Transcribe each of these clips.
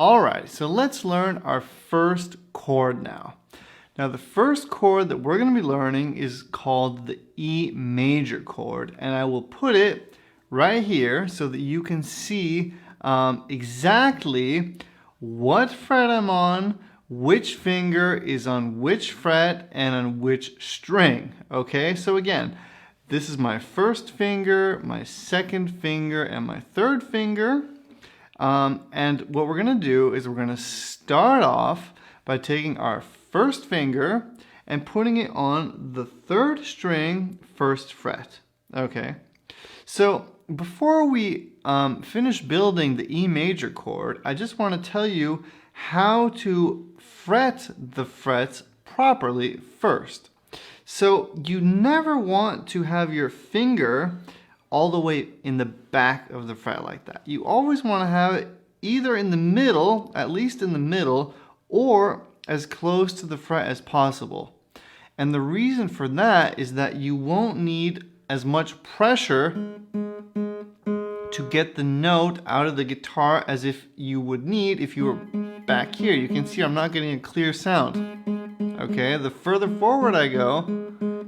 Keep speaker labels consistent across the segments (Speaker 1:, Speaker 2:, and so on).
Speaker 1: All right, so let's learn our first chord now. Now the first chord that we're going to be learning is called the E major chord, and I will put it right here so that you can see exactly what fret I'm on, which finger is on which fret, and on which string. Okay, so again, this is my first finger, my second finger, and my third finger. And what we're going to do is we're going to start off by taking our first finger and putting it on the third string, first fret. Okay, so before we finish building the E major chord, I just want to tell you how to fret the frets properly first. So you never want to have your finger all the way in the back of the fret like that. You always want to have it either in the middle, at least in the middle, or as close to the fret as possible. And the reason for that is that you won't need as much pressure to get the note out of the guitar as if you would need if you were back here. You can see I'm not getting a clear sound. Okay, the further forward I go,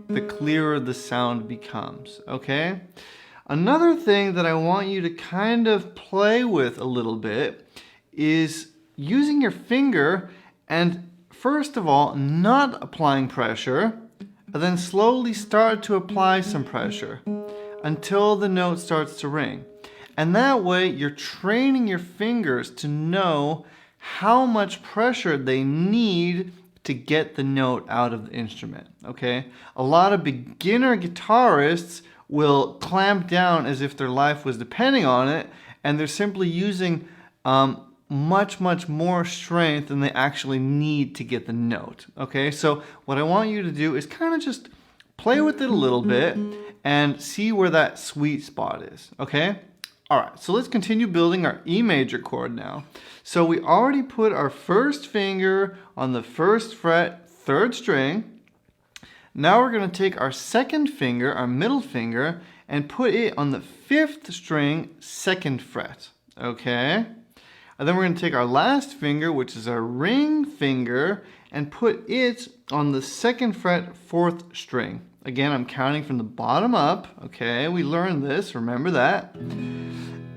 Speaker 1: the clearer the sound becomes. Okay? Another thing that I want you to kind of play with a little bit is using your finger and first of all not applying pressure, and then slowly start to apply some pressure until the note starts to ring. And that way you're training your fingers to know how much pressure they need to get the note out of the instrument. Okay? A lot of beginner guitarists will clamp down as if their life was depending on it, and they're simply using much more strength than they actually need to get the note. Okay, so what I want you to do is kind of just play with it a little bit and see where that sweet spot is. Okay, all right, so let's continue building our E major chord now. So we already put our first finger on the first fret, third string. Now we're going to take our second finger, our middle finger, and put it on the fifth string, second fret. Okay? And then we're going to take our last finger, which is our ring finger, and put it on the second fret, fourth string. Again, I'm counting from the bottom up. Okay, we learned this, remember that.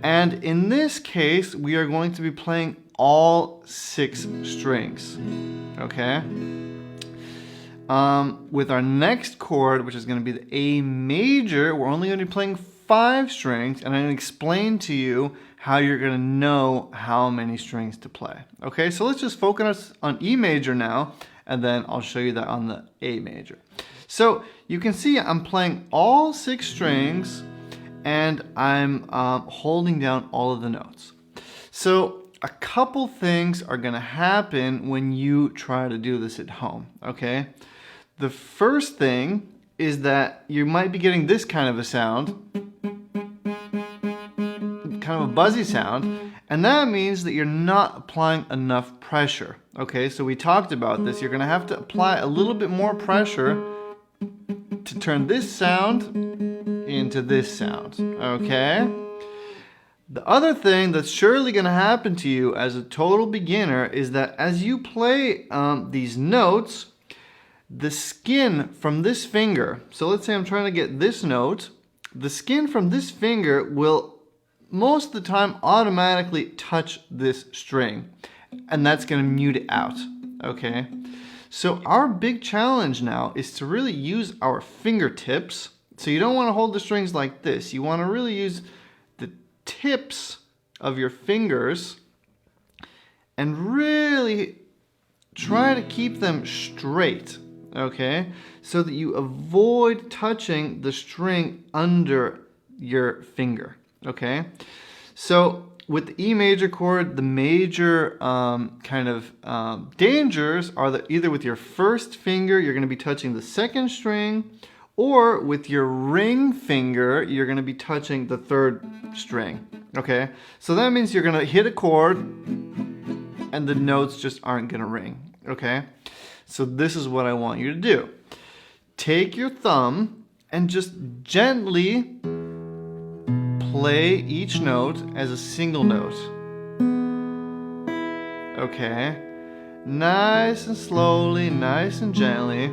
Speaker 1: And in this case, we are going to be playing all 6 strings. Okay? With our next chord, which is going to be the A major, we're only going to be playing 5 strings, and I'm going to explain to you how you're going to know how many strings to play. Okay, so let's just focus on E major now, and then I'll show you that on the A major. So you can see I'm playing all 6 strings, and I'm holding down all of the notes. So a couple things are going to happen when you try to do this at home, okay? The first thing is that you might be getting this kind of a sound, kind of a buzzy sound, and that means that you're not applying enough pressure. Okay, so we talked about this. You're going to have to apply a little bit more pressure to turn this sound into this sound. Okay? The other thing that's surely going to happen to you as a total beginner is that as you play these notes, the skin from this finger, so let's say I'm trying to get this note, the skin from this finger will most of the time automatically touch this string, and that's going to mute it out. Okay, so our big challenge now is to really use our fingertips. So you don't want to hold the strings like this. You want to really use the tips of your fingers and really try to keep them straight. Okay, so that you avoid touching the string under your finger. Okay, so with the E major chord, the major dangers are that either with your first finger you're going to be touching the second string, or with your ring finger you're going to be touching the third string. Okay, so that means you're going to hit a chord and the notes just aren't going to ring. Okay, so this is what I want you to do. Take your thumb and just gently play each note as a single note. okay? Nice and slowly, nice and gently.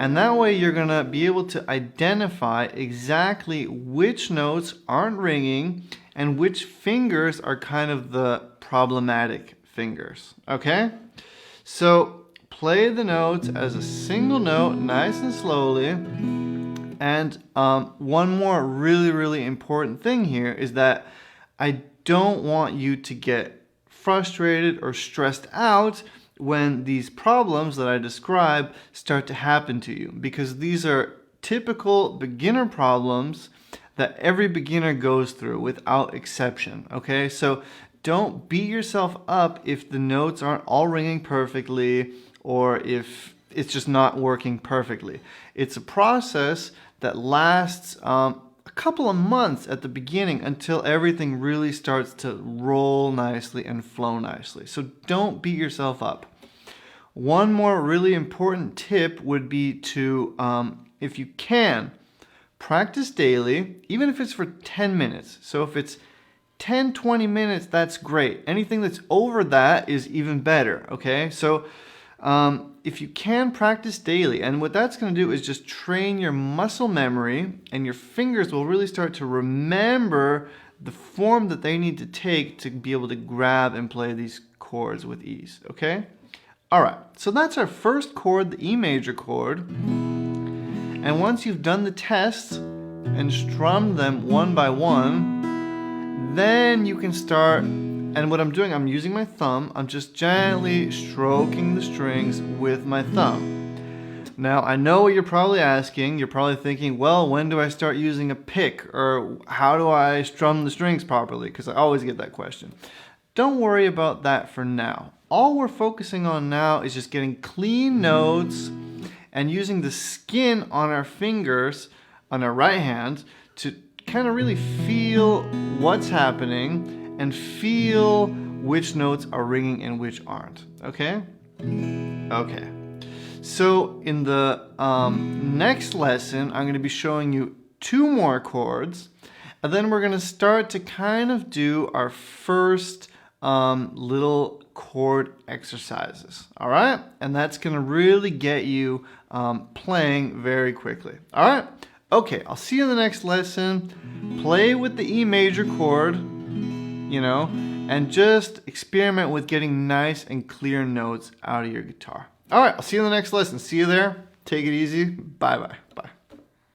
Speaker 1: And that way you're gonna be able to identify exactly which notes aren't ringing and which fingers are kind of the problematic fingers, okay? So play the notes as a single note, nice and slowly. And one more really important thing here is that I don't want you to get frustrated or stressed out when these problems that I describe start to happen to you, because these are typical beginner problems that every beginner goes through without exception, okay? So don't beat yourself up if the notes aren't all ringing perfectly or if it's just not working perfectly. It's a process that lasts a couple of months at the beginning until everything really starts to roll nicely and flow nicely. So don't beat yourself up. One more really important tip would be to, if you can, practice daily, even if it's for 10 minutes. So if it's 10, 20 minutes, that's great. Anything that's over that is even better, okay? So if you can, practice daily. And what that's going to do is just train your muscle memory, and your fingers will really start to remember the form that they need to take to be able to grab and play these chords with ease, okay? All right, so that's our first chord, the E major chord. And once you've done the tests and strummed them one by one, then you can start. And what I'm doing, I'm using my thumb. I'm just gently stroking the strings with my thumb. Now, I know what you're probably asking. You're probably thinking, well, when do I start using a pick? Or how do I strum the strings properly? Because I always get that question. Don't worry about that for now. All we're focusing on now is just getting clean notes and using the skin on our fingers, on our right hand, to kind of really feel what's happening and feel which notes are ringing and which aren't, okay? Okay. So in the next lesson, I'm going to be showing you 2 more chords, and then we're going to start to kind of do our first little chord exercises, all right? And that's going to really get you playing very quickly, all right? Okay, I'll see you in the next lesson. Play with the E major chord, you know, and just experiment with getting nice and clear notes out of your guitar. All right, I'll see you in the next lesson. See you there. Take it easy. Bye-bye.